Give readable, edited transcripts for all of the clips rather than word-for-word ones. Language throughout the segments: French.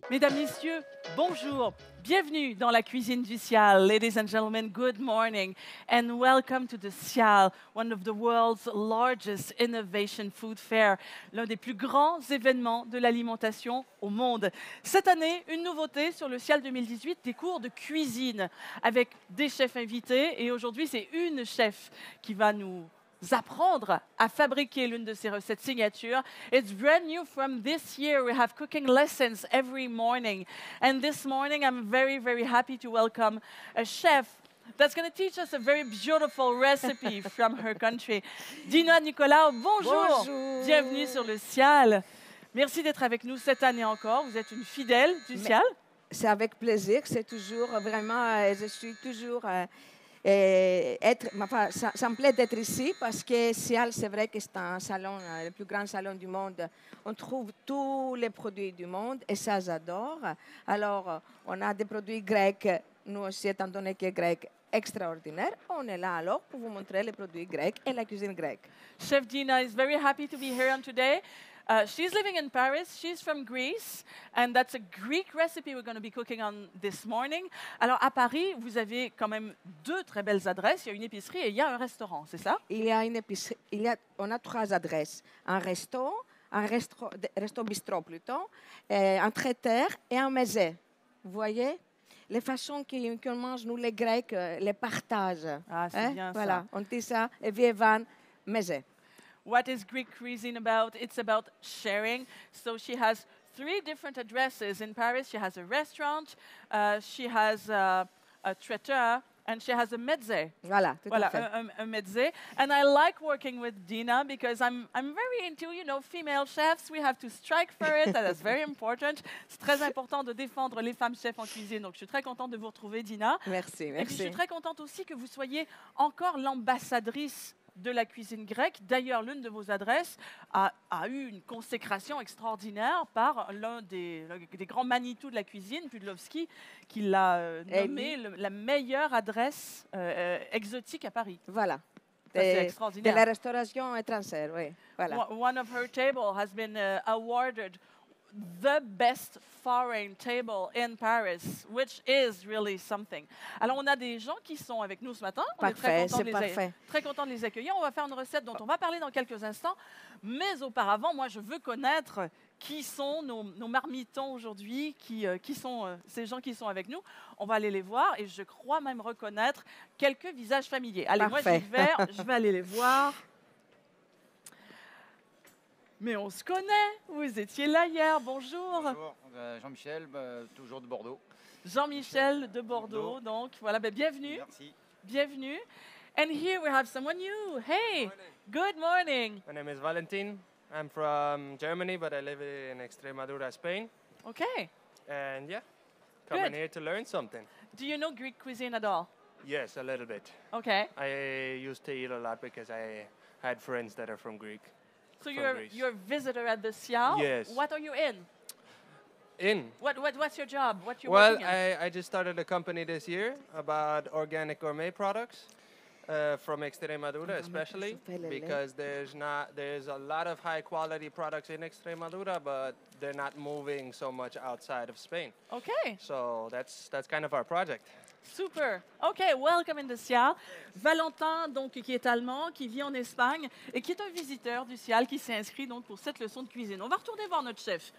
Mesdames, Messieurs, bonjour. Bienvenue dans la cuisine du Cial. Ladies and gentlemen, good morning and welcome to the Cial, one of the world's largest innovation food fair, l'un des plus grands événements de l'alimentation au monde. Cette année, une nouveauté sur le Cial 2018, des cours de cuisine avec des chefs invités. Et aujourd'hui, c'est une chef qui va nous apprendre à fabriquer l'une de ces recettes signature. It's brand new from this year. We have cooking lessons every morning. And this morning, I'm very, very happy to welcome a chef that's going to teach us a very beautiful recipe from her country. Dina Nicolau, bonjour. Bonjour. Bienvenue sur le Cial. Merci d'être avec nous cette année encore. Vous êtes une fidèle du Cial. C'est avec plaisir, c'est toujours vraiment, je suis toujours ça me plaît d'être ici parce que Cial, c'est vrai que c'est un salon, le plus grand salon du monde. On trouve tous les produits du monde et ça, j'adore. Alors, on a des produits grecs, nous aussi, étant donné que grec extraordinaire, on est là alors pour vous montrer les produits grecs et la cuisine grecque. Chef Dina is very happy to be here on today. She's living in Paris. She's from Greece, and that's a Greek recipe we're going to be cooking on this morning. Alors, à Paris, vous avez quand même deux très belles adresses. Il y a une épicerie et il y a un restaurant, c'est ça? Il y a une épicerie, on a trois adresses. Un resto bistrot plutôt, un traiteur et un musée. Vous voyez? Les façons qu'on mange, nous les Grecs, les partages. Ah, c'est bien voilà, ça. on dit ça, et vievan, musée. What is Greek cuisine about? It's about sharing. So she has three different addresses in Paris. She has a restaurant, she has a traiteur, and she has a mezze. Voilà, tout à fait. A mezze. And I like working with Dina because I'm very into, female chefs. We have to strike for it. That's very important. C'est très important de défendre les femmes chefs en cuisine. Donc, je suis très contente de vous retrouver, Dina. Merci, Et puis, je merci. suis très contente aussi que vous soyez encore l'ambassadrice de la cuisine grecque. D'ailleurs, l'une de vos adresses a eu une consécration extraordinaire par l'un des grands Manitou de la cuisine, Pudlowski, qui l'a nommée la meilleure adresse exotique à Paris. Voilà. Ça, c'est De extraordinaire. la restauration étrangère, oui. Voilà. One of her tables has been awarded the best foreign table in Paris, which is really something. Alors, on a des gens qui sont avec nous ce matin. On est Parfait, c'est parfait. très content de les accueillir. On va faire une recette dont on va parler dans quelques instants. Mais auparavant, moi, je veux connaître qui sont nos marmitons aujourd'hui, qui sont ces gens qui sont avec nous. On va aller les voir et je crois même reconnaître quelques visages familiers. Allez, Parfait. moi, je vais aller les voir. Mais on se connaît, vous étiez là hier, bonjour. Bonjour, Jean-Michel, toujours de Bordeaux. Jean-Michel de Bordeaux, donc voilà, bienvenue. Merci. Bienvenue. And here we have someone new. Hey, good morning. My name is Valentin. I'm from Germany, but I live in Extremadura, Spain. Okay. And yeah, coming here to learn something. Do you know Greek cuisine at all? Yes, a little bit. Okay. I used to eat a lot because I had friends that are from Greek. So From Greece. you're a visitor at the Cial? Yes. What are you in? What's your job? What you Well, working in? I just started a company this year about organic gourmet products from Extremadura, especially because there's a lot of high quality products in Extremadura, but they're not moving so much outside of Spain. Okay. So that's kind of our project. Super. OK, welcome in the Cial. Valentin, donc, qui est allemand, qui vit en Espagne et qui est un visiteur du Cial qui s'est inscrit donc, pour cette leçon de cuisine. On va retourner voir notre chef,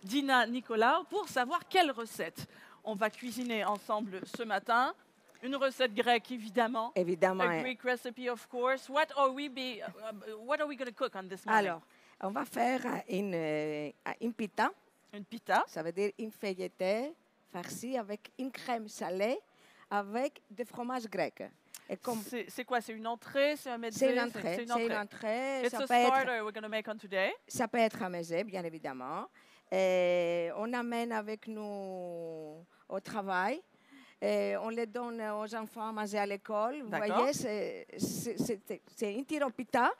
Dina Nicolau, pour savoir quelle recette on va cuisiner ensemble ce matin. Une recette grecque, évidemment. Évidemment. A Greek recipe, of course. What are we going to cook on this morning? Alors, on va faire une pita. Une pita. Ça veut dire une feuilletée farcie avec une crème salée avec des fromages grecs. Et comme C'est quoi? C'est une entrée? C'est un mezze? c'est une entrée, It's ça a peut être starter we're going to make on today. Ça peut être un mezze, bien évidemment. Et on amène avec nous au travail. Et on les donne aux enfants à manger à l'école. Vous D'accord. voyez, c'est une tiropita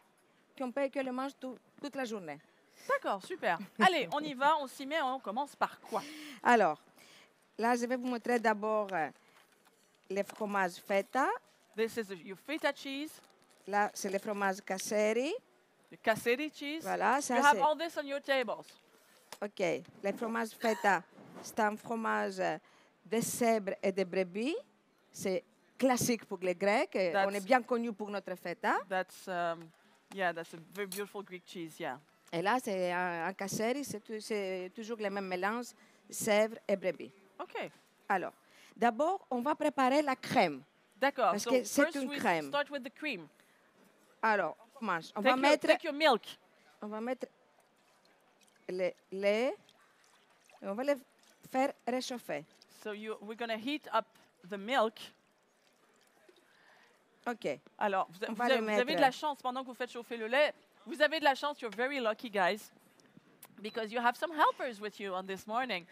que le mange toute la journée. D'accord, super. Allez, on y va, on s'y met, on commence par quoi? Alors, là, je vais vous montrer d'abord les fromages feta. This is your feta cheese, Là, c'est le fromage casseri. the casseri cheese. Voilà, You ça have c'est... all this on your tables. OK. Le fromage feta, c'est un fromage de zèbre et de brebis. C'est classique pour les Grecs. On est bien connu pour notre feta. That's that's a very beautiful Greek cheese. Yeah. Et là, c'est un casseri, c'est toujours le même mélange, zèbre et brebis. Okay. Alors, d'abord, on va préparer la crème. D'accord. Parce So que c'est first une we crème. start with the cream. Alors, on commence. On Take your milk. on va mettre le lait et on va le faire réchauffer. So we're going to heat up the milk. OK. Alors, On va le vous avez de mettre. la chance pendant que vous faites chauffer le lait. Vous avez de la chance. You're very lucky, guys, because you have some helpers with you on this morning.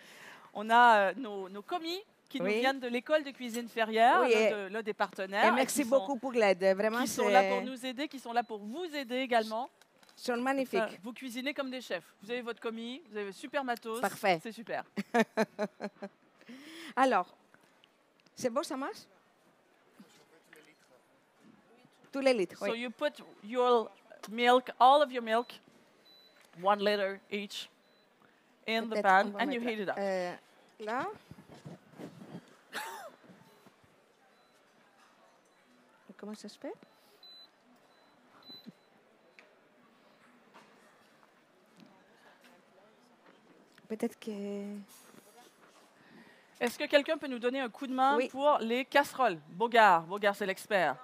On a nos commis qui nous Oui. viennent de l'école de cuisine Ferrière, Oui, l'un des partenaires. Et et merci qui beaucoup pour l'aide. Vraiment, qui sont là pour nous aider, qui sont là pour vous aider également. Ils sont magnifiques. Vous cuisinez comme des chefs. Vous avez votre commis, vous avez super matos. Parfait. C'est super. Alors, c'est bon, ça marche? Tous les litres, So oui. you put your milk, all of your milk, 1 liter each, in the Peut-être pan, on va and you mettre, heat it up. Là. Comment ça se fait? Peut-être que... Est-ce que quelqu'un peut nous donner un coup de main Oui. pour les casseroles? Bogart, c'est l'expert.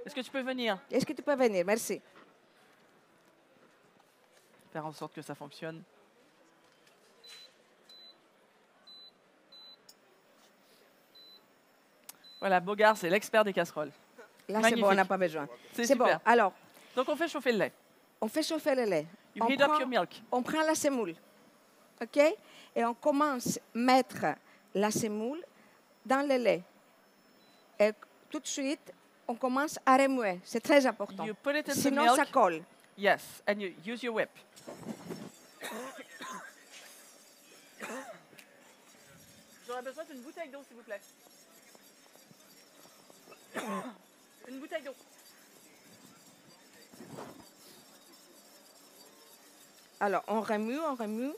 Est-ce que tu peux venir Est-ce que tu peux venir? Merci. faire en sorte que ça fonctionne? Voilà, Bogart, c'est l'expert des casseroles. Là, c'est Magnifique. bon, on n'a pas besoin. C'est bon. super. Alors, Donc on fait chauffer le lait. on fait chauffer le lait. You On heat up prend- your milk. On prend la semoule, OK? Et on commence à mettre la semoule dans le lait. Et tout de suite, on commence à remuer. C'est très important. You put it in the Sinon, milk. ça colle. Yes, and you use your whip. J'aurais besoin d'une bouteille d'eau, s'il vous plaît. Une bouteille d'eau. Alors, on remue, on remue.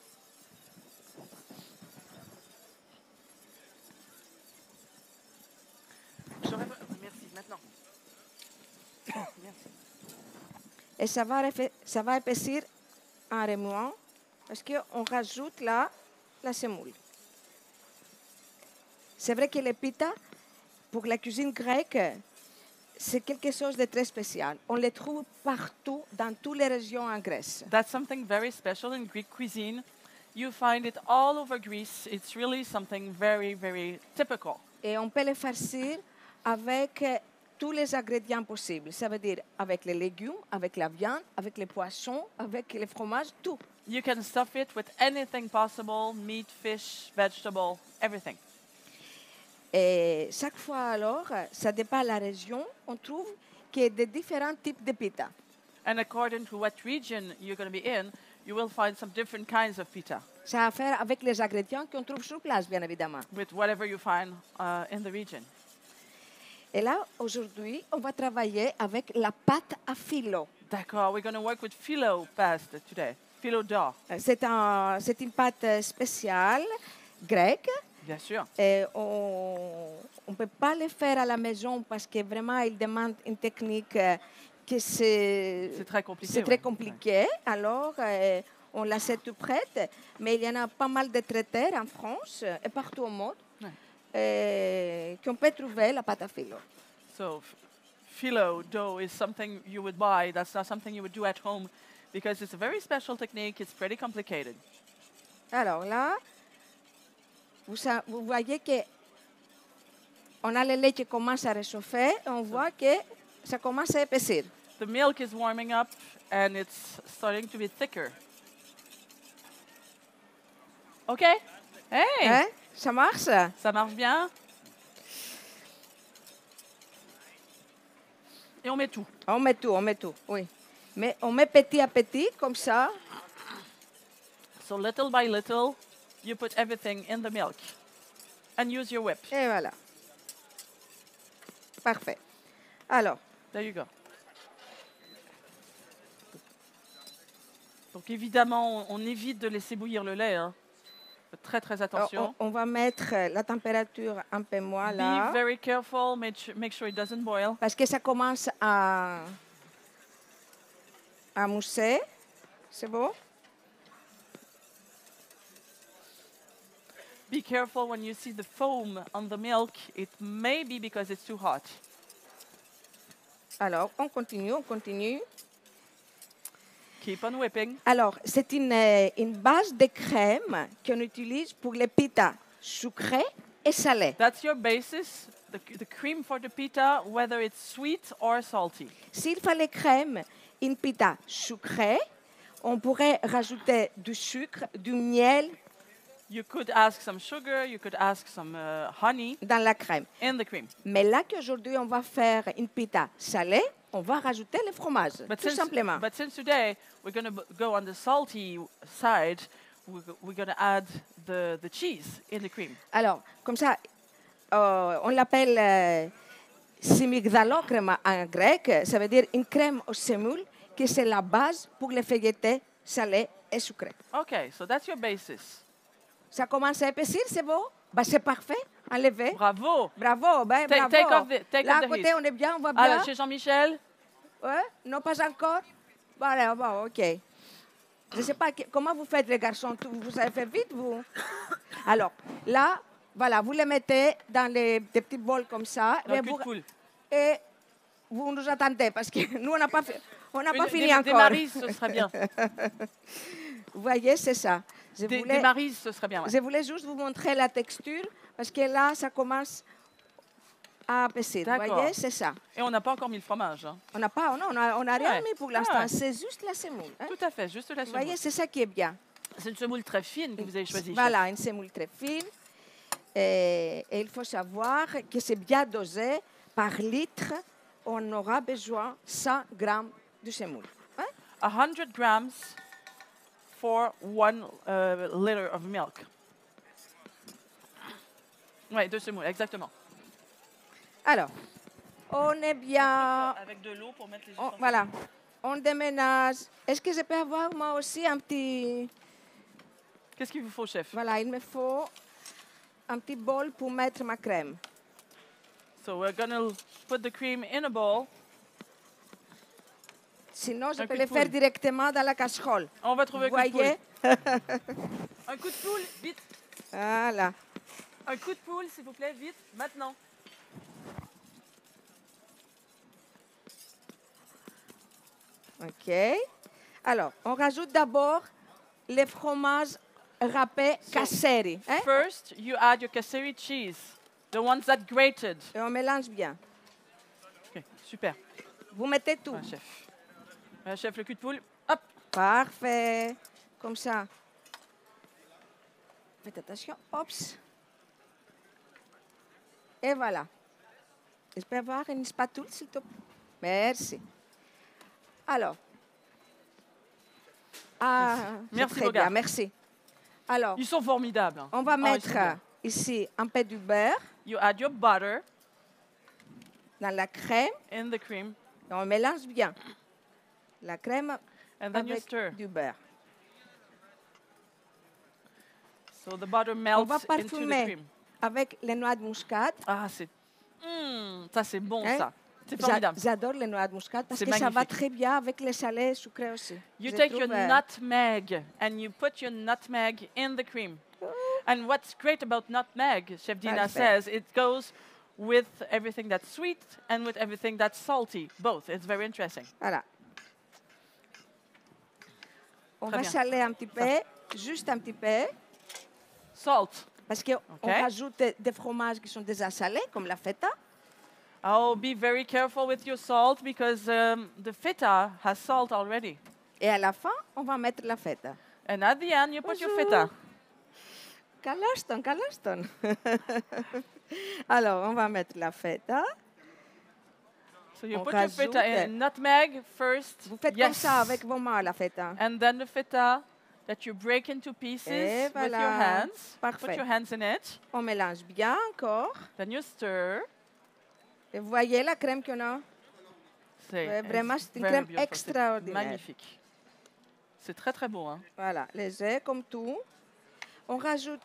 Merci, maintenant. Merci. Et ça va épaissir en remuant parce qu'on rajoute là la semoule. C'est vrai que les pita, pour la cuisine grecque, c'est quelque chose de très spécial. On les trouve partout, dans toutes les régions en Grèce. That's something very special in Greek cuisine. You find it all over Greece. It's really something very, very typical. Et on peut les farcir avec tous les ingrédients possibles. Ça veut dire avec les légumes, avec la viande, avec les poissons, avec les fromages, tout. You can stuff it with anything possible, meat, fish, vegetable, everything. Et chaque fois alors, ça dépend de la région, on trouve qu'il y a de différents types de pita. And according to what region you're going to be in, you will find some different kinds of pita Ça a à faire avec les ingrédients qu'on trouve sur place, bien évidemment. with whatever you find in the region. Et là, aujourd'hui, on va travailler avec la pâte à filo. D'accord, we're going to work with phyllo pasta today. Phyllo dough, C'est une pâte spéciale grecque. bien sûr. Et on ne peut pas le faire à la maison parce que vraiment, il demande une technique que C'est très compliqué. c'est très ouais. compliqué. Alors, on la sait tout prête. Mais il y en a pas mal de traiteurs en France et partout au monde qu'on peut trouver la pâte à filo. So, phyllo dough is something you would buy. That's not something you would do at home because it's a very special technique. It's pretty complicated. Alors là, vous voyez que on a le lait qui commence à réchauffer et on voit que ça commence à épaissir. The milk is warming up and it's starting to be thicker. Okay? Hey! Hein? Ça marche? Ça marche bien? Et on met tout. On met tout, oui. Mais on met petit à petit, comme ça. So little by little, you put everything in the milk and use your whip. Et voilà. Parfait. Alors, There you go. Donc évidemment, on évite de laisser bouillir le lait, hein, Faites très, très Alors, attention. on va mettre la température un peu moins Be là, very careful. Make sure it doesn't boil. parce que ça commence à mousser. C'est bon? Be careful when you see the foam on the milk. It may be because it's too hot. Alors, on continue. Keep on whipping. Alors, c'est une base de crème qu'on utilise pour les pitas sucrés et salés. That's your basis, the cream for the pita, whether it's sweet or salty. S'il fallait crème, une pita sucrée, on pourrait rajouter du sucre, du miel You could ask some sugar, you could ask some honey dans la crème. in the cream. Mais là qu'aujourd'hui on va faire une pita salée, on va rajouter le fromage, tout simplement. But since today we're going to go on the salty side, we're going to add the cheese in the cream. Alors, comme ça, on l'appelle simigdalocrema en grec, ça veut dire une crème au semoule, qui c'est la base pour les feuilletés salés et sucrés. Okay, so that's your basis. Ça commence à épaissir, c'est beau? Bah, c'est parfait, enlevé. Bravo. Bravo, ben, bravo. Take Là, off à the côté, heat. on est bien, on va bien. Alors, chez Jean-Michel, Ouais? Non, pas encore? Voilà, bon, OK. Je ne sais pas comment vous faites, les garçons. Vous avez fait vite, vous? Alors, là, voilà, vous les mettez dans des petits bols comme ça. dans le Mais cul de poule. et vous nous attendez parce que nous, on n'a pas fini Des encore. marises, ce serait bien. Vous voyez, c'est ça. Des marises, ce serait bien. Ouais. Je voulais juste vous montrer la texture parce que là, ça commence à épaissir. Vous D'accord. voyez, c'est ça. Et on n'a pas encore mis le fromage. Hein. On n'a pas, non, on a rien Ouais. mis pour l'instant. Ouais. C'est juste la semoule. Hein. Tout à fait, juste la Vous semoule. voyez, c'est ça qui est bien. C'est une semoule très fine que vous avez choisie. Voilà, une semoule très fine. Et il faut savoir que c'est bien dosé. Par litre, on aura besoin 100 grammes de semoule. Hein? 100 grams for 1 liter of milk. Oui, de semoule, exactement. Alors, on est bien. Avec de l'eau pour mettre les Voilà, on déménage. Est-ce que je peux avoir moi aussi un petit. Qu'est-ce qu'il vous faut, chef? Voilà, il me faut un petit bol pour mettre ma crème. So we're going to put the cream in a bowl. Sinon, je Un peux coup le de faire poule. directement dans la casserole. On va trouver Vous un coup de voyez? poule. Un coup de poule, vite. Voilà. Un coup de poule, s'il vous plaît, vite, maintenant. OK. Alors, on rajoute d'abord les fromages râpés casseri. Hein? First, you add your casseri cheese, the ones that grated. Et on mélange bien. Ok, super. Vous mettez tout. Ouais, chef. Ouais, chef, le cul de poule. Hop. Parfait. Comme ça. Faites attention. Oups. Et voilà. Je peux avoir une spatule, s'il te plaît? Merci. Alors. Ah, c'est Merci, très Bogart. bien. Merci. Alors, Ils sont formidables. Hein. on va Ah, ils mettre sont bien. ici un peu de beurre You add your butter dans la crème in the cream, et on mélange bien. La crème and then you avec stir. du beurre. So the butter On melts va into the parfumer cream. avec les noix de muscade. Ah, c'est... ça, c'est bon, Hein? ça. C'est formidable. J'adore les noix de muscade parce C'est que ça va magnifique. très bien avec les salés sucrés aussi. You Je take trouve, your nutmeg and you put your nutmeg in the cream. And what's great about nutmeg, Chef Dina Parfait. says, it goes with everything that's sweet and with everything that's salty, both. It's very interesting. Voilà. On Très va bien. saler un petit peu, juste un petit peu, Salt. parce qu'on rajoute des fromages qui sont déjà salés, comme la feta. Oh, be very careful with your salt because the feta has salt already. Et à la fin, on va mettre la feta. And at the end, you put your feta. Calaston, calaston. Alors, on va mettre la feta. So you On put your feta rajoute. in. Nutmeg first. Vous faites yes. comme ça avec vos mains, la feta. And then the feta that you break into pieces Et with your voilà. hands. Parfait. Put your hands in it. On mélange bien encore. Then you stir. Et vous voyez la crème qu'on a? Ouais, vraiment, c'est une very crème beautiful. extraordinaire. C'est magnifique. C'est très très beau. Hein? Voilà, léger comme tout. On rajoute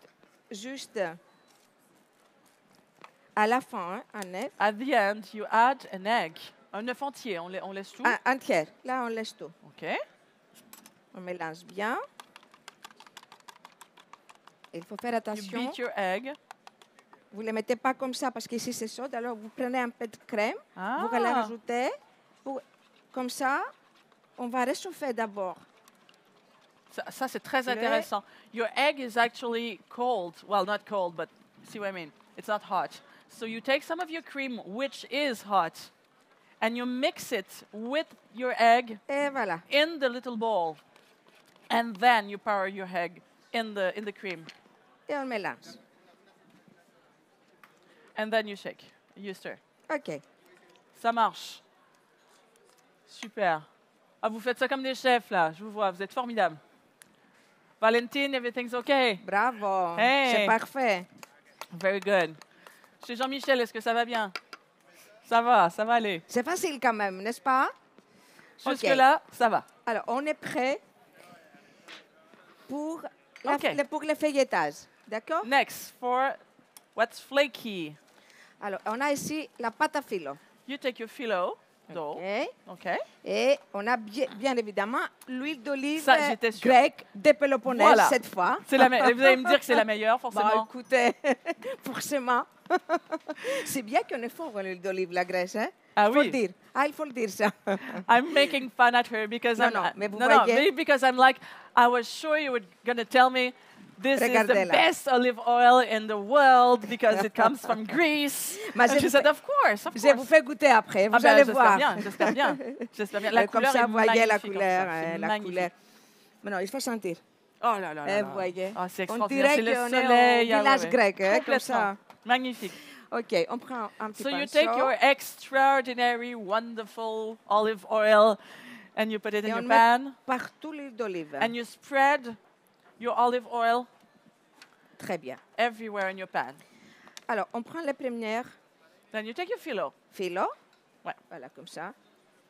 juste à la fin un œuf. At the end, you add an egg. Un œuf entier, on laisse tout. Un tiers. Là, on laisse tout. OK. On mélange bien. Il faut faire You attention. beat your egg. Vous ne le mettez pas comme ça parce qu'ici c'est chaud. Alors vous prenez un peu de crème, Ah. vous allez rajouter. Comme ça, on va réchauffer d'abord. Ça c'est très Le- intéressant. Your egg is actually cold. Well, not cold, but see what I mean? It's not hot. So you take some of your cream, which is hot, and you mix it with your egg Et voilà. in the little bowl. And then you pour your egg in the cream. Et on mélange. And then you shake. You stir. OK. Ça marche. Super. Ah, vous faites ça comme des chefs, là. Je vous vois. Vous êtes formidables. Valentine, everything's okay? Bravo. Hey. C'est parfait. Very good. Chez Jean-Michel, est-ce que ça va bien? Ça va aller. C'est facile quand même, n'est-ce pas? OK. Jusque-là, ça va. Alors, on est prêt pour, OK. pour le feuilletage. D'accord? Next, for what's flaky. Alors, on a ici la pâte à filo. You take your phyllo dough. OK. OK. Et on a bien évidemment l'huile d'olive Ça, j'étais sûre. grecque de Péloponnèse Voilà. cette fois. C'est la vous allez me dire que c'est la meilleure, Bah, forcément. écoutez, forcément. C'est bien qu'on est fort en huile d'olive, la Grèce. Hein? Ah Il faut oui. le dire. Ah, il faut le dire, ça. I'm making fun at her because Non, I'm non, mais vous no, voyez. maybe because I'm like, I was sure you were gonna tell me this is the Regardez-la. best olive oil in the world because it comes from Greece. Mais And je she vous said, fais- of course, of Je vais vous course. faire goûter après, vous Ah ben, allez j'espère voir. bien, j'espère bien. J'espère bien. La Comme couleur ça, est vous voyez la magnifique, couleur. comme ça, c'est La magnifique. couleur. Mais non, il faut sentir. Oh là là là. Vous voyez. Ah, c'est On extraordinaire. dirait C'est le qu'on est soleil. au ah, village ouais, ouais. grec, hein, comme Complètement. ça. Magnifique. OK, on prend un petit So you pinceau. take your extraordinary, wonderful olive oil and you put it Et in on your met pan partout l'huile d'olive. and you spread your olive oil Très bien. everywhere in your pan. Alors, on prend les premières Then you take your phyllo. filos. Ouais. Voilà, comme ça.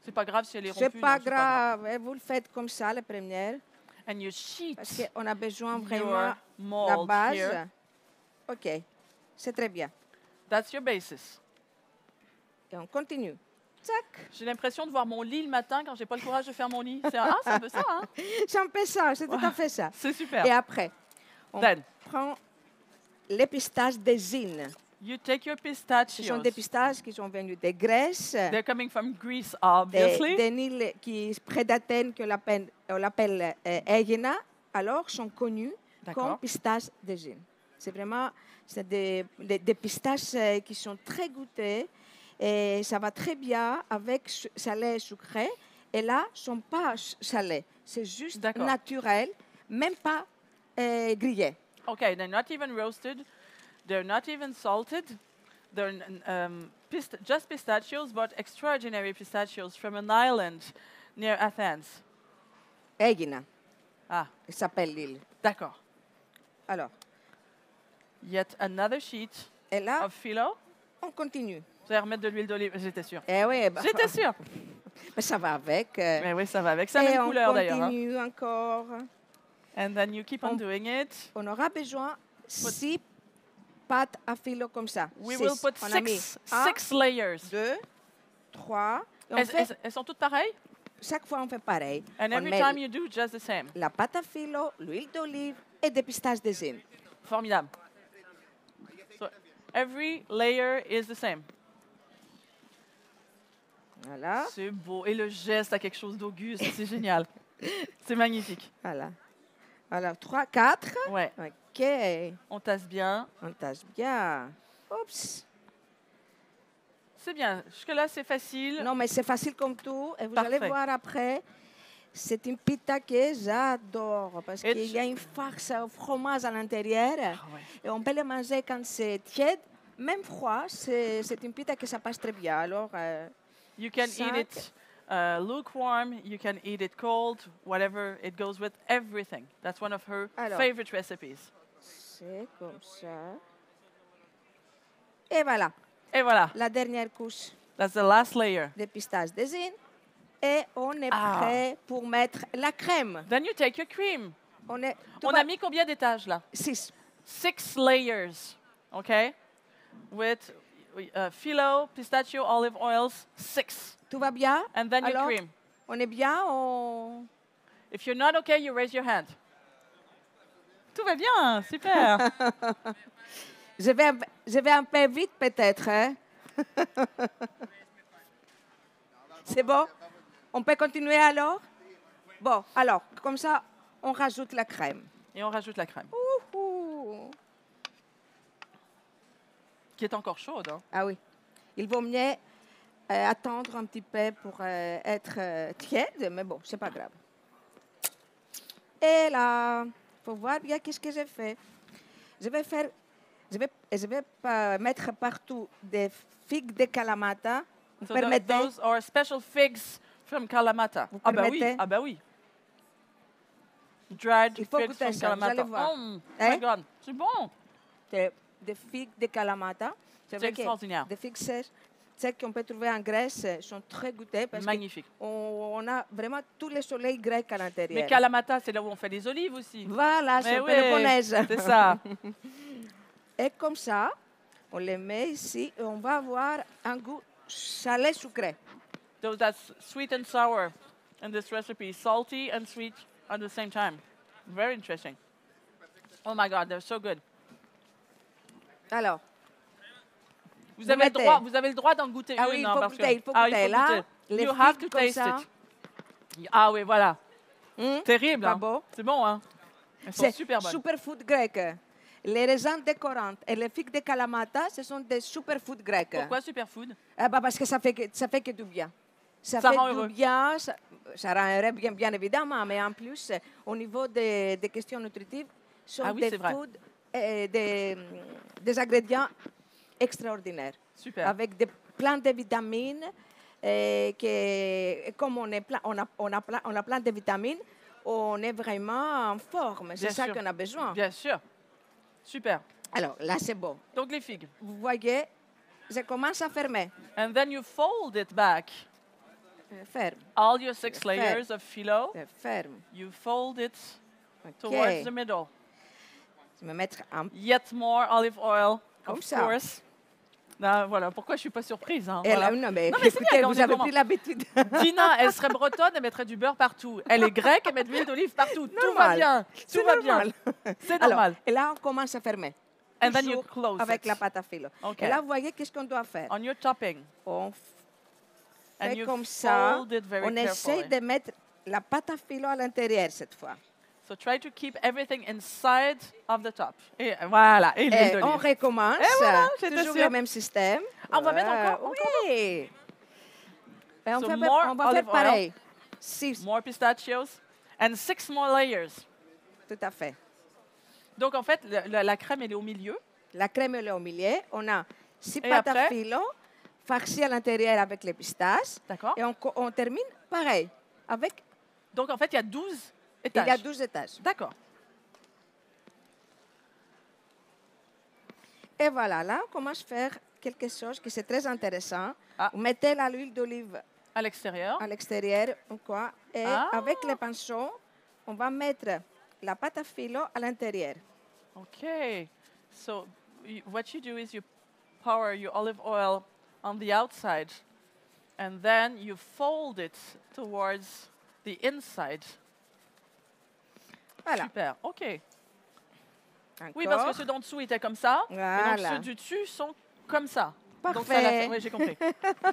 C'est pas grave si elle est C'est rompue. pas non, grave, hein, vous le faites comme ça, les premières. And you sheet Parce qu'on a besoin your vraiment la mold base. here. OK, c'est très bien. That's your basis. Et on continue. Tac. J'ai l'impression de voir mon lit le matin quand j'ai pas le courage de faire mon lit. C'est un peu ça, hein? C'est un peu ça, c'est tout à fait ça. C'est super. Et après, on Then prend les pistaches d'Ezine. you take your Ce pistachios. sont des pistaches qui sont venues de Grèce, They're coming from Greece, obviously. des îles qui, près d'Athènes qu'on l'appelle Aegina, alors sont connues D'accord. comme pistaches d'Ezine. C'est vraiment des pistaches qui sont très goûtées et ça va très bien avec salé et sucré. Et là, ne sont pas salés, c'est juste D'accord. naturel, même pas grillé. Okay, they're not even roasted. They're not even salted. They're just pistachios, but extraordinary pistachios from an island near Athens. Aegina, Ah, il s'appelle l'île. d'accord. Alors, Yet another sheet et là, of phyllo. on continue. Vous allez remettre de l'huile d'olive, j'étais sûre. Eh oui, bah, J'étais sûre. mais ça va avec. Mais oui, ça va avec sa Et même on couleur d'ailleurs. Hein. continue encore. And then you keep on On- doing it. On aura besoin 6 pâtes à filo comme ça. We Six. will put On a mis six layers. 2, 3. Elles sont toutes pareilles? Chaque fois, on fait pareil. And On every met time you do just the same. la pâte à filo, l'huile d'olive et des pistaches d'Ezine. Formidable. So every layer is the same. Voilà. C'est beau. Et le geste a quelque chose d'auguste. C'est génial. C'est magnifique. Voilà. Alors, 3, 4. Ouais. OK. On tasse bien. On tâche bien. Oups. C'est bien. Jusque-là, c'est facile. Non, mais c'est facile comme tout. Et vous Parfait. allez voir après. C'est une pita que j'adore parce Et qu'il y a une farce au fromage à l'intérieur. Ah ouais. Et on peut le manger quand c'est tiède. Même froid, c'est une pita que ça passe très bien. Alors, You can eat Cinq. it lukewarm. You can eat it cold. Whatever. It goes with everything. That's one of her Alors. favorite recipes. c'est comme ça. Et voilà, Et voilà. la dernière couche That's the last layer. de pistaches d'Ezine. Et on est Ah. prêt pour mettre la crème. Then you take your cream. On a mis combien d'étages là? 6. 6 layers, okay? With phyllo, pistachio, olive oils, 6. Tout va bien? And then your Alors, cream. on est bien? On... If you're not okay, you raise your hand. Tout va bien, super. Je vais un peu vite peut-être. Hein? C'est bon? On peut continuer alors? Bon, alors, comme ça, on rajoute la crème. Et on rajoute la crème, Ouhou. qui est encore chaude. Hein. Ah oui. Il vaut mieux attendre un petit peu pour être tiède, mais bon, c'est pas grave. Et là, il faut voir bien qu'est-ce que j'ai fait. Je vais mettre partout des figues de Kalamata. Vous So permettez? those are special figs from Kalamata. Vous Ah bah oui, permettez? ah bah oui. Dried Il faut figs goûter from ça, vous allez Kalamata. voir. Oh my Hein? God, c'est bon. Des figues de Kalamata. C'est vrai que extraordinaire. des figues sèches, celles qu'on peut trouver en Grèce, sont très goûtées parce Magnifique. qu'on a vraiment tous les soleils grecs à l'intérieur. Mais Kalamata, c'est là où on fait les olives aussi. Voilà, Mais c'est oui, Péloponnèse. c'est ça. Et comme ça, on les met ici et on va avoir un goût salé sucré. So that's sweet and sour in this recipe, salty and sweet at the same time. Very interesting. Oh my God, they're so good. Alors, Vous avez le droit d'en goûter ah une. oui, il hein, faut parce goûter, que- il faut Ah, goûter. Là, goûter. les You have figues to comme taste ça. it. Ah oui, voilà. Terrible. Pas Hein. beau. C'est bon, hein. Elles sont C'est super bonnes. superfood grec. Les raisins de Corinthe et les figues de Kalamata, ce sont des superfood grecs. Pourquoi superfood? Parce que ça fait que du bien. Ça Ça fait rend du heureux. bien, ça rend heureux bien évidemment, mais en plus, au niveau des questions nutritives, sont Ah oui, des c'est vrai. foods, des ingrédients extraordinaires, Super. avec plein de vitamines, comme on a plein de vitamines, on est vraiment en forme. C'est Bien ça sûr. qu'on a besoin. Bien sûr. Super. Alors là, c'est bon. Donc les figues. Vous voyez, je commence à fermer. And then you fold it back. Ferme, All your 6 layers of phyllo, ferme. you fold it OK. towards the middle. Je vais mettre un Yet more olive oil, Comme of ça. course. Non, voilà, pourquoi je suis pas surprise. Hein, Et voilà. là, non, mais Non, mais c'est écoutez, bien quand vous on avez commence. pris l'habitude. Dina, elle serait bretonne, elle mettrait du beurre partout. Elle est grecque, elle met de l'huile d'olive partout. Tout va Normal. bien. C'est Tout va bien. normal. C'est Alors, normal. et là, on commence à fermer. And then you Toujours close avec it. la pâte à filo. OK. Et là, vous voyez qu'est-ce qu'on doit faire. On your topping. On And fait you comme ça. fold it very On essaie carefully. de mettre la pâte à filo à l'intérieur cette fois. So try to keep everything inside of the top. Et voilà, et l'huile Et on d'olive. recommence. Et voilà, j'étais toujours sûre. le même système. Ah, on va mettre encore Oui. Et on, So fait, more on va faire olive oil. pareil. 6, More pistachios. And 6 more layers. tout à fait. Donc en fait, la crème, elle est au milieu. La crème elle est au milieu. On a 6 Et pâtes à après? filo farcies à l'intérieur avec les pistaches. D'accord. Et on termine pareil. Avec, Donc en fait, il y a 12 il étages. y a 12 étages. D'accord. Et voilà, là, on commence à faire quelque chose qui c'est très intéressant. Ah. Vous mettez l'huile d'olive À l'extérieur. à l'extérieur ou quoi, et Ah. avec les pinceaux, on va mettre la pâte à filo à l'intérieur. Okay. So what you do is you pour your olive oil on the outside, and then you fold it towards the inside. Voilà. Super. OK. Encore. Oui, parce que ceux d'en dessous étaient comme ça, et donc Voilà. ceux du dessus sont comme ça. Donc ça Parfait. oui, j'ai compris.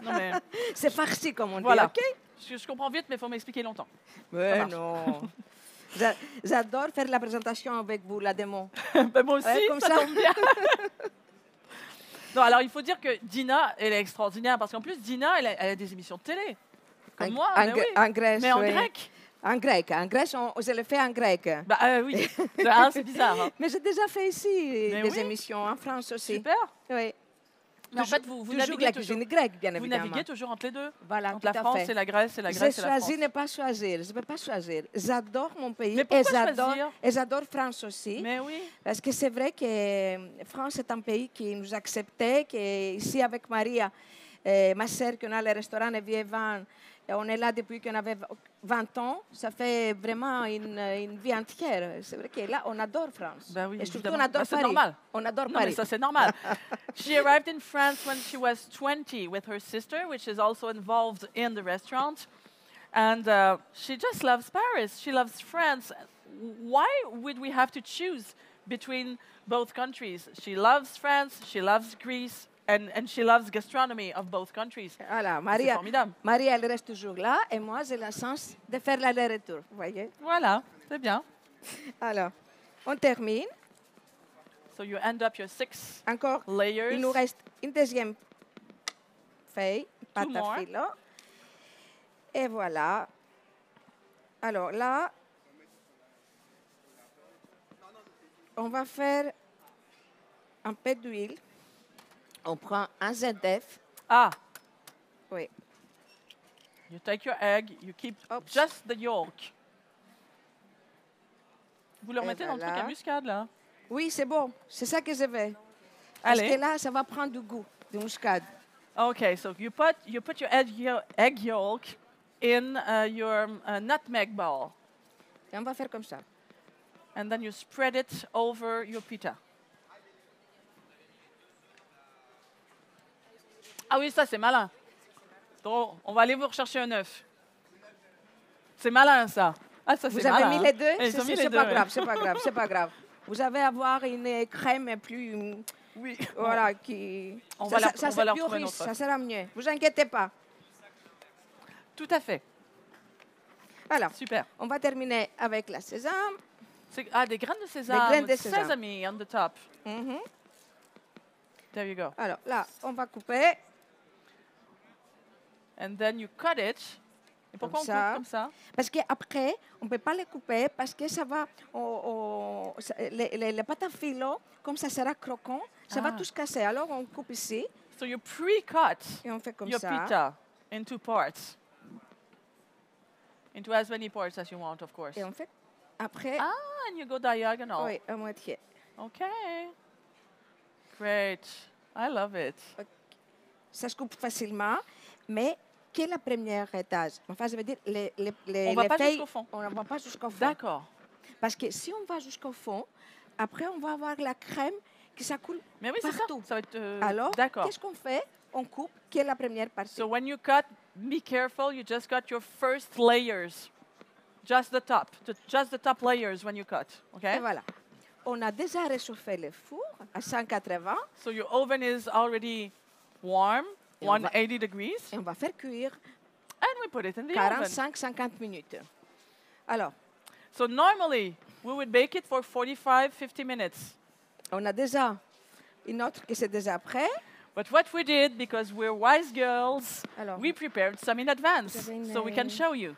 Non, mais C'est farci, comme on voilà. dit, OK? Je comprends vite, mais il faut m'expliquer longtemps. Mais marche. non. J'adore faire la présentation avec vous, la démo. Ben, moi aussi, Ouais, comme ça ça. tombe bien. Non, alors il faut dire que Dina, elle est extraordinaire, parce qu'en plus, Dina, elle a des émissions de télé. Comme moi, en, mais oui. en Grèce, Mais en oui. grec. En grec. En Grèce, je le fais en grec. Bah oui, hein, c'est bizarre. Hein. Mais j'ai déjà fait ici Mais des oui. émissions en France aussi. Super. Oui. Mais en fait, vous toujours naviguez la toujours. cuisine grecque, bien Vous évidemment. naviguez toujours entre les deux. Voilà, Entre tout la à France fait. et la Grèce, et la J'ai Grèce et la France. choisi ne pas choisir. Je ne peux pas choisir. J'adore mon pays Mais et pourquoi choisir? j'adore France aussi. Mais oui. Parce que c'est vrai que France est un pays qui nous acceptait, que ici avec Maria, Et ma sœur, qui a le restaurant Nevie-Van, et on est là depuis qu'on avait 20 ans. Ça fait vraiment une vie entière. C'est vrai que là, on adore France. Ben oui, et surtout, évidemment. on adore Ben, c'est Paris. normal. On adore Non, Paris. mais ça, c'est normal. She arrived in France when she was 20 with her sister, which is also involved in the restaurant. And she just loves Paris. She loves France. Why would we have to choose between both countries? She loves France, she loves Greece, and she loves gastronomy of both countries. Voilà, C'est Maria, formidable. Maria, elle reste toujours là. Et moi, j'ai la chance de faire l'aller-retour. Vous voyez? Voilà, c'est bien. Alors, on termine. So you end up your 6 Encore, layers. il nous reste une deuxième feuille, pâte more. à filo. Et voilà. Alors là, on va faire un peu d'huile. On prend un ZF. Ah, Oui. you take your egg, you keep Oops. just the yolk. Vous le Et remettez dans le truc voilà. à muscade, là? Oui, c'est bon. C'est ça que je veux. Parce Allez. que là, ça va prendre du goût, de muscade. Okay, so you put your egg yolk in your nutmeg bowl, Et on va faire comme ça. and then you spread it over your pita. Ah oui, ça c'est malin. Donc, on va aller vous rechercher un œuf. C'est malin ça. Ah ça c'est Vous malin. avez mis les deux? Eh, ils ont mis les C'est deux, pas ouais. grave, c'est pas grave, c'est pas grave. Vous allez avoir une crème plus... Oui. Voilà, qui... On ça, va la- ça, on ça va la plus retrouver riche, notre ça œuf. sera mieux. Vous inquiétez pas. Tout à fait. Alors, Super. on va terminer avec la sésame. Des graines de sésame. Des graines de with sésame. Sesame on the top. Mhm. There you go. Alors là, on va couper. And then you cut it. Et pourquoi on Comme ça. coupe comme ça? Parce qu'après, on ne peut pas les couper parce que ça va... les pâtes à filo, comme ça sera croquant, ça va Ah. tous casser. Alors, on coupe ici So you pre-cut et on fait comme your ça. pita into parts. Into as many parts as you want, of course. Et on fait après, Ah, and you go diagonal. oui, à moitié. Okay. Great. I love it. Ça se coupe facilement, mais quelle est la première étage? Enfin, je veux dire, les On va les pas feuilles, jusqu'au fond. on ne va pas jusqu'au fond. D'accord. Parce que si on va jusqu'au fond, après, on va avoir la crème qui ça coule Mais oui, c'est ça. partout. Ça va être. Alors, D'accord. qu'est-ce qu'on fait? On coupe, quelle est la première partie? So when you cut, be careful. You just cut your first layers. Just the top. Just the top layers when you cut. Et Okay. voilà. On a déjà réchauffé le four à 180 So your oven is already warm, Et on va- 180 degrees, et on va faire cuire and we put it in the oven. 45-50 minutes. Alors, So normally we would bake it for 45-50 minutes. on a déjà une autre qui c'est déjà prêt. But what we did, because we're wise girls, Alors, we prepared some in advance, Vous avez une, so we can show you.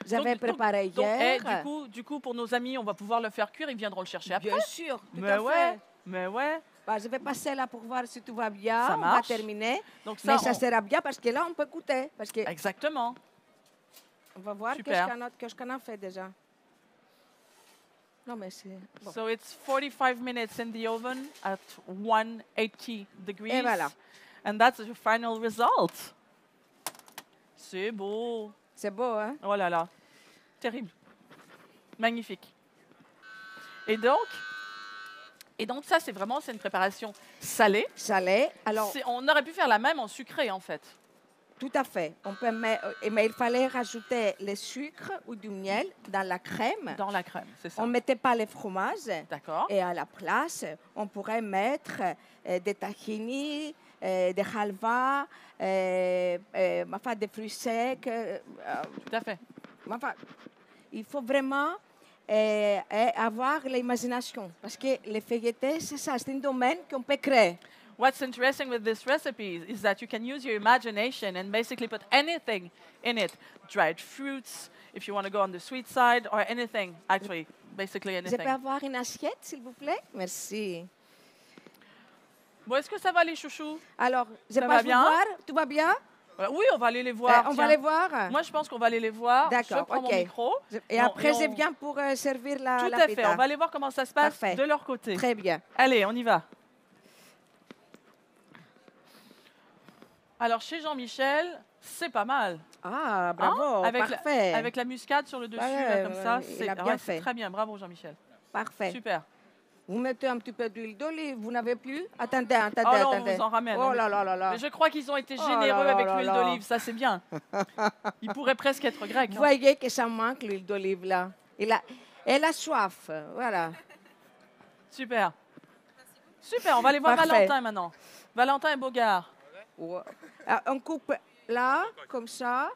j'avais préparé Donc, hier. du coup, pour nos amis, on va pouvoir le faire cuire, ils viendront le chercher après. Bien sûr, tout Mais à ouais, fait. mais ouais. Bah, je vais passer là pour voir si tout va bien. Ça on marche. va terminer. Donc ça, Mais ça sera bien parce que là, on peut goûter. Parce que exactement. on va voir Super. qu'est-ce qu'on a fait déjà. Non, mais c'est bon. So it's 45 minutes in the oven at 180 degrees. Et voilà. And that's the final result. C'est beau. C'est beau, hein? Oh là là. Terrible. Magnifique. Et donc ça, c'est une préparation salée. Salé. Alors, On aurait pu faire la même en sucré, en fait. tout à fait. On peut mais il fallait rajouter le sucre ou du miel dans la crème. Dans la crème, c'est ça. On ne mettait pas les fromages. D'accord. Et à la place, on pourrait mettre des tahini, des halva, enfin, des fruits secs. Tout à fait. Enfin, il faut vraiment avoir l'imagination. Parce que les feuilletés, c'est ça, c'est un domaine qu'on peut créer. What's interesting with this recipe is that you can use your imagination and basically put anything in it. Dried fruits, if you want to go on the sweet side, or anything, actually, basically Je peux anything. avoir une assiette, s'il vous plaît? Merci. Bon, est-ce que ça va, les chouchous? Alors, je Ça va passe vous bien? voir. Tout va bien? Oui, on va aller les voir. On va tiens. les voir? Moi, je pense qu'on va aller les voir. D'accord, Je prends ok. mon micro. Et Non, après, on- je viens pour servir Tout la à fait. pita. On va aller voir comment ça se passe Parfait. de leur côté. Très bien. Allez, on y va. Alors, chez Jean-Michel, c'est pas mal. Ah, bravo, parfait. Avec la muscade sur le dessus, Ouais, là, comme ça, il a bien fait. c'est très bien. Bravo, Jean-Michel. Parfait. Super. Vous mettez un petit peu d'huile d'olive, vous n'avez plus? Attendez, attendez, Oh non, on attendez. vous en ramène. Oh là là là là. Mais je crois qu'ils ont été Oh généreux là là avec là l'huile là. d'olive, ça c'est bien. Ils pourraient presque être grecs. Vous hein. voyez que ça manque l'huile d'olive là. Elle a soif, voilà. Super. Super, on va aller voir Parfait. Valentin maintenant. Valentin et Bogart. Ouais. On coupe là, comme ça,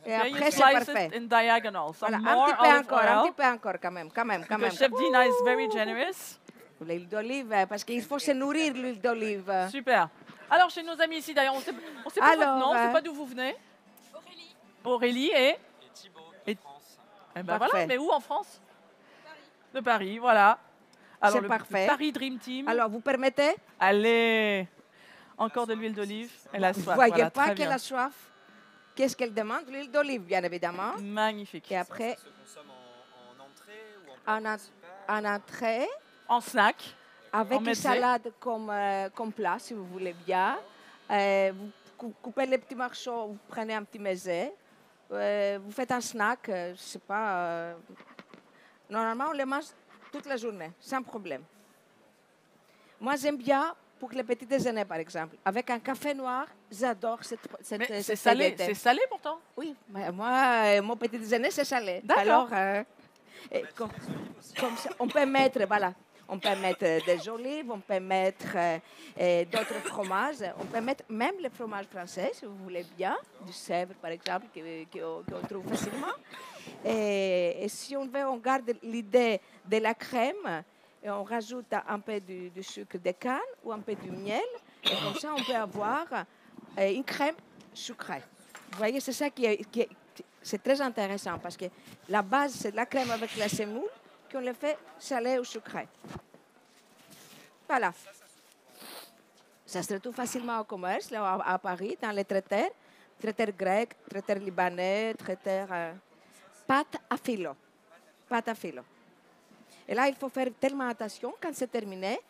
et Okay, you après c'est slice parfait. it in diagonal. Some Voilà, more un olive petit oil. peu encore quand même, quand même. Because Chef Dina is very generous. L'huile d'olive, parce qu'il faut se nourrir l'huile d'olive. Super. Alors, chez nos amis ici, d'ailleurs, on sait pas votre Alors, nom, on ne sait pas d'où vous venez. Aurélie. Aurélie et Thibaut, Et- France. Eh ben Parfait. voilà, mais où en France? De Paris, voilà. Alors, C'est le parfait. Paris Dream Team. Alors, vous permettez? Allez. Encore de l'huile d'olive. Elle a Vous soif. voyez Voilà, pas très qu'elle bien. a soif? Qu'est-ce qu'elle demande? L'huile d'olive, bien évidemment. Magnifique. Et après, Ça se consomme en entrée ou en plat en principal? entrée, En snack. avec une mezzé. salade comme plat, si vous voulez bien. Vous coupez les petits morceaux, vous prenez un petit mezzé. Vous faites un snack, je ne sais pas. Normalement, on les mange toute la journée, sans problème. Moi, j'aime bien pour le petit déjeuner, par exemple. Avec un café noir, j'adore cette Mais c'est cette salé, spaghetti. c'est salé pourtant. Oui, mais moi, mon petit déjeuner, c'est salé. D'accord. Alors, comme ça, on peut mettre, voilà, on peut mettre des olives, on peut mettre d'autres fromages, on peut mettre même le fromage français, si vous voulez bien, du Sèvres, par exemple, qu'on trouve facilement. Et si on veut, on garde l'idée de la crème, et on rajoute un peu du sucre de canne ou un peu du miel, et comme ça, on peut avoir une crème sucrée. Vous voyez, c'est ça c'est très intéressant parce que la base, c'est de la crème avec la semoule qu'on le fait salé ou sucré. Voilà. Ça se trouve facilement au commerce, là, à Paris, dans les traiteurs grecs, traiteurs libanais, traiteurs pâte à filo. Pâte à filo. Et là, il faut faire tellement attention. Quand c'est terminé,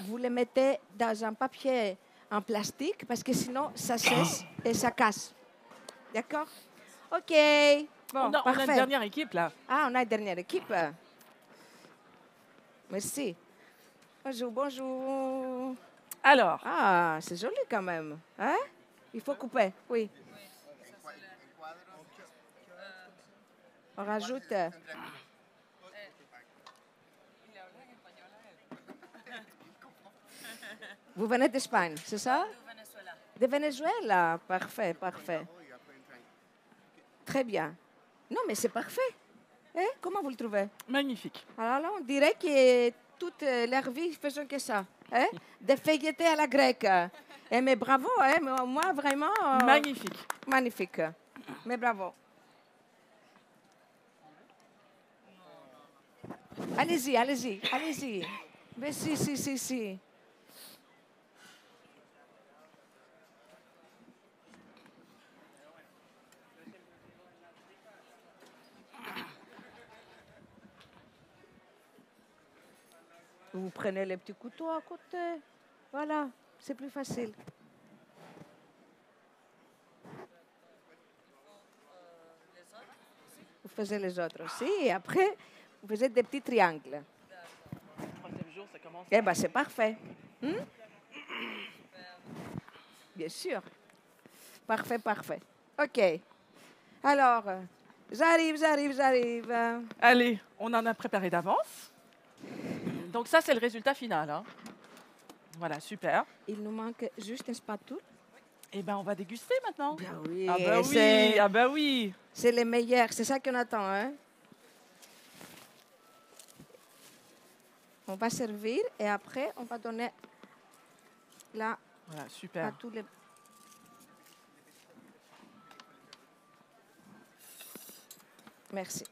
vous le mettez dans un papier en plastique parce que sinon, ça sèche et ça casse. D'accord? OK. Bon, On a parfait. une dernière équipe là. Ah, on a une dernière équipe. Merci. Bonjour, bonjour. Alors, Ah, c'est joli quand même. Hein? Il faut couper, oui. On rajoute. Vous venez d'Espagne, c'est ça? De Venezuela. Parfait, parfait. Très bien. Non, mais c'est parfait. Hein? Comment vous le trouvez? magnifique. Alors là, on dirait que toute leur vie, ils faisaient que ça. Hein? Des feuilletés à la grecque. Mais bravo, hein? Mais moi, vraiment... Magnifique. Magnifique. Mais bravo. Allez-y, allez-y, allez-y. Mais si. Vous prenez les petits couteaux à côté. Voilà, c'est plus facile. Vous faites les autres aussi. Et après, vous faites des petits triangles. Le troisième jour, ça commence. Eh bien, c'est parfait. Bien sûr. Parfait, parfait. OK. Alors, j'arrive. Allez, on en a préparé d'avance. Donc ça, c'est le résultat final. hein. Voilà, super. Il nous manque juste une spatule. Eh ben, on va déguster maintenant. Bien oui. Ah bah oui, ah bah oui. C'est le meilleur. C'est ça qu'on attend. Hein? On va servir et après, on va donner là Voilà, à super. tous les... Merci.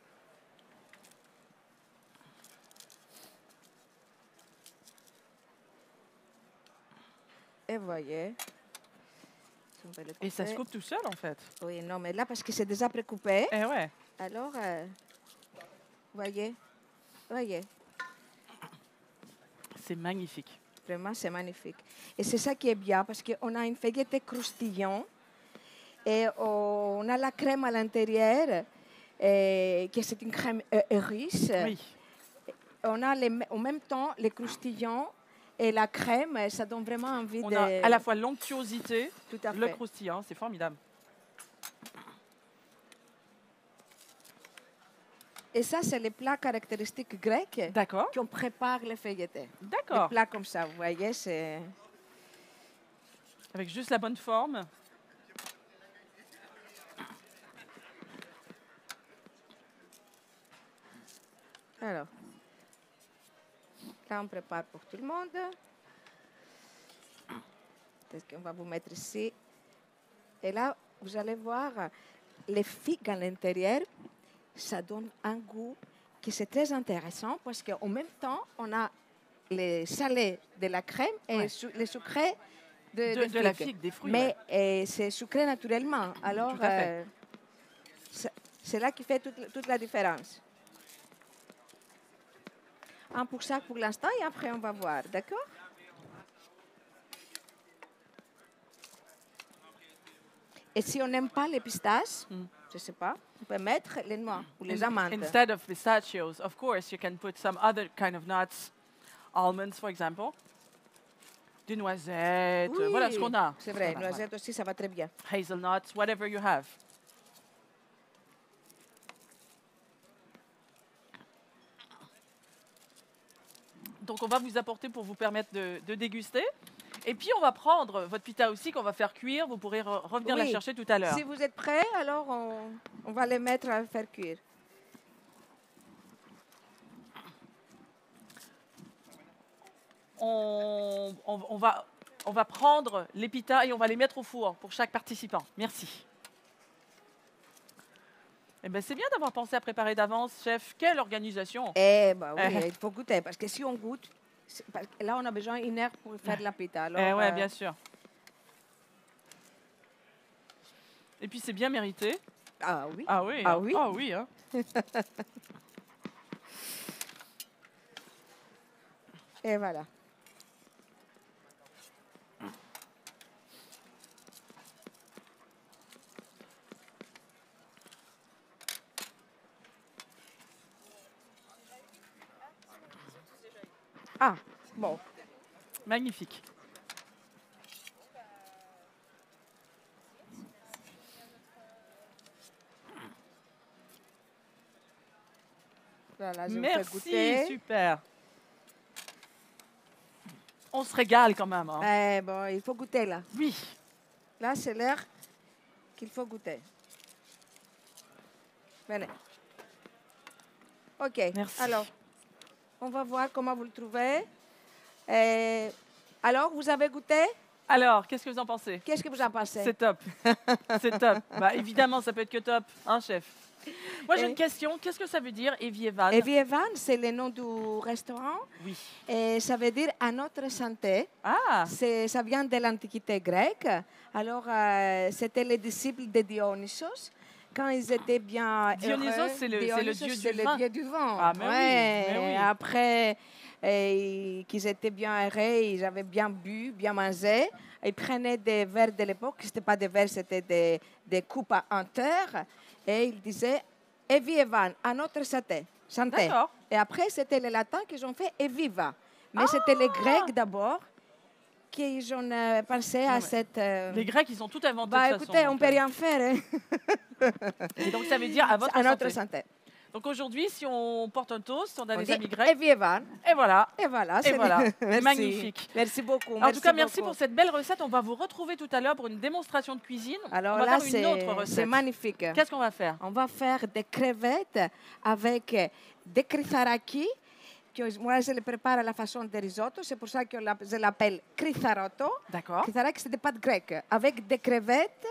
Et voyez. On va le Et ça se couper. coupe tout seul, en fait. Oui, non, mais là, parce que c'est déjà précoupé. Eh ouais. Alors, voyez. C'est magnifique. Vraiment, c'est magnifique. Et c'est ça qui est bien, parce qu'on a une feuilletée croustillant et on a la crème à l'intérieur, qui c'est une crème riche. Oui. On a en même temps les croustillants et la crème, ça donne vraiment envie On de... a à la fois l'onctuosité, Tout à le fait. croustillant, c'est formidable. Et ça, c'est les plats caractéristiques grecs D'accord, qu'on prépare les feuilletés. Les d'accord. plats comme ça, vous voyez, c'est... Avec juste la bonne forme. Alors, là, on prépare pour tout le monde. Peut-être qu'on va vous mettre ici. Et là, vous allez voir les figues à l'intérieur. Ça donne un goût qui c'est très intéressant parce qu'en même temps, on a les salés de la crème et Ouais. les sucrés De la figue, des fruits. Mais ouais. c'est sucré naturellement. Alors, Tout à fait. c'est là qui fait toute la différence. Un pour ça pour l'instant et après on va voir, d'accord? Et si on n'aime pas les pistaches, je ne sais pas, on peut mettre les noix ou les amandes. Instead of pistachios, of course, you can put some other kind of nuts, almonds, for example. Des noisettes, Oui, voilà ce qu'on a. c'est vrai, Ça va, noisettes aussi, ça va très bien. voilà. Hazelnuts, whatever you have. Donc on va vous apporter pour vous permettre de déguster. Et puis on va prendre votre pita aussi qu'on va faire cuire. Vous pourrez revenir la Oui. chercher tout à l'heure. Si vous êtes prêts, alors on va les mettre à faire cuire. On va prendre les pitas et on va les mettre au four pour chaque participant. Merci. Eh ben, c'est bien d'avoir pensé à préparer d'avance, chef. Quelle organisation! Eh ben oui, il faut goûter, parce que si on goûte, parce que là on a besoin d'une heure pour faire la pita. Alors, Eh ouais, bien sûr. Et puis c'est bien mérité. Ah oui. Ah oui. Ah hein. oui. Ah oui. Hein. Et voilà. Ah, bon. Magnifique. Voilà, je vous fais Merci, goûter. super. On se régale quand même. Hein. Eh bon, il faut goûter là. Oui. Là, c'est l'heure qu'il faut goûter. Venez. OK. Merci. Alors, on va voir comment vous le trouvez. Alors, vous avez goûté? Alors, qu'est-ce que vous en pensez? Qu'est-ce que vous en pensez? C'est top. C'est top. Bah, évidemment, ça peut être que top, hein, chef? Moi, j'ai Et- une question. Qu'est-ce que ça veut dire, Evievan? Evievan, c'est le nom du restaurant. Oui. Et ça veut dire à notre santé. Ah, Ça vient de l'Antiquité grecque. Alors, c'était les disciples de Dionysos. Quand ils étaient bien Dionysos, heureux, c'est le dieu Dionysos, du c'est le vin. dieu du vin. Ah, mais oui, mais oui. Après qu'ils étaient bien heureux, ils avaient bien bu, bien mangé. Ils prenaient des verres de l'époque. Ce n'était pas des verres, c'était des coupes en terre. Et ils disaient « Evievan », à notre santé. d'accord. Et après, c'était les latins qui ont fait « Eviva ». Mais c'était les Grecs d'abord qui ont pensé à mais cette... Les Grecs, ils ont tout inventé Bah de toute écoutez, façon. on ne peut rien faire. Hein. Et donc, ça veut dire à votre À notre santé. santé. Donc aujourd'hui, si on porte un toast, on a On des dit amis grecs. Evievan. Et voilà. Et voilà. Et c'est- voilà. Merci. Magnifique. Merci beaucoup. En tout cas, merci beaucoup. pour cette belle recette. On va vous retrouver tout à l'heure pour une démonstration de cuisine. Alors on va là, faire une autre c'est recette. magnifique. Qu'est-ce qu'on va faire? On va faire des crevettes avec des critharaki. Que moi, je les prépare à la façon de risotto. C'est pour ça que je l'appelle critharotto. D'accord. Critharaki, c'est des pâtes grecques avec des crevettes,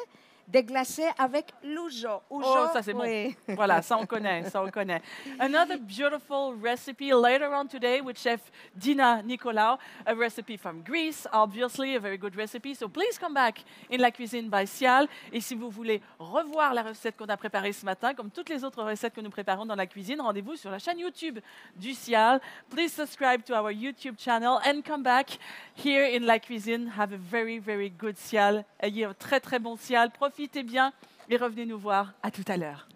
déglacé avec l'ouzo. Oh, ça c'est bon. Oui. Voilà, ça on connaît, ça on connaît. Another beautiful recipe later on today with Chef Dina Nicolaou, a recipe from Greece, obviously a very good recipe. So please come back in La Cuisine by Sial. Et si vous voulez revoir la recette qu'on a préparée ce matin, comme toutes les autres recettes que nous préparons dans la cuisine, rendez-vous sur la chaîne YouTube du Sial. Please subscribe to our YouTube channel and come back here in La Cuisine. Have a very, very good Sial. Ayez un très, très bon Sial. Profitez bien et revenez nous voir. À tout à l'heure.